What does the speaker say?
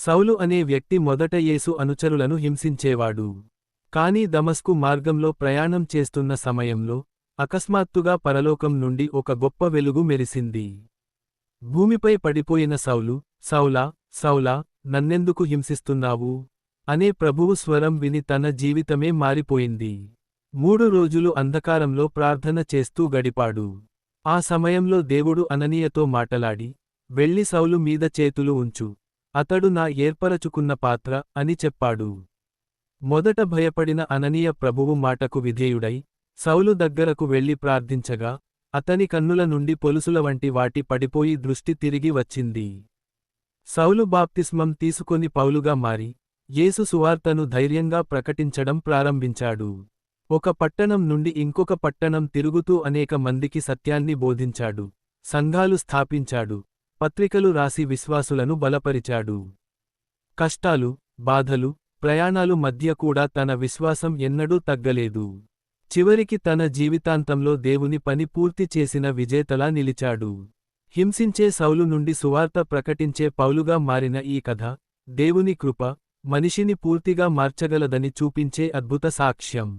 సౌలు అనే వ్యక్తి మొదట యేసు అనుచరులను హింసించేవాడు. కాని దమస్కు మార్గంలో ప్రయాణం చేస్తున్న సమయంలో, అకస్మాత్తుగా పరలోకం నుండి ఒక గొప్ప వెలుగు మెరిసింది. భూమిపై పడిపోయిన సౌలు, సౌలా, సౌలా, నన్నెందుకు హింసిస్తున్నావు? అనే ప్రభువు స్వరం విని తన జీవితమే మారిపోయింది. 3 రోజులు అంధకారంలో ప్రార్థన చేస్తూ గడిపాడు. ఆ సమయంలో దేవుడు అననీయతో మాటలాడి, వెళ్ళి సౌలు మీద చేతులు ఉంచు. అతడు నా ఏర్పరచుకున్న పాత్ర అని చెప్పాడు. మొదట భయపడిన అననీయ ప్రభువు మాటకు విధేయుడై, సౌలు దగ్గరకు వెళ్లి ప్రార్థించగా, అతని కన్నుల నుండి పొలుసుల వంటి వాటి పడిపోయి దృష్టి తిరిగి వచ్చింది. సౌలు బాప్తిస్మం తీసుకొని పౌలుగా మారి, యేసు సువార్తను ధైర్యంగా ప్రకటించడం ప్రారంభించాడు. ఒక పట్టణం నుండి ఇంకొక పట్టణం తిరుగుతూ అనేక మందికి సత్యాన్ని బోధించాడు. సంఘాలు స్థాపించాడు. పత్రికలు రాసి విశ్వాసులను బలపరిచాడు. కష్టాలు, బాధలు, ప్రయాణాలు మధ్య కూడా తన విశ్వాసం ఎన్నడూ తగ్గలేదు. చివరికి తన జీవితాంతంలో దేవుని పని పూర్తి చేసిన విజేతలా నిలిచాడు. హింసించే సౌలు నుండి సువార్త ప్రకటించే పౌలుగా మారిన ఈ కథ, దేవుని కృప, మనిషిని పూర్తిగా మార్చగలదని చూపించే అద్భుత సాక్ష్యం.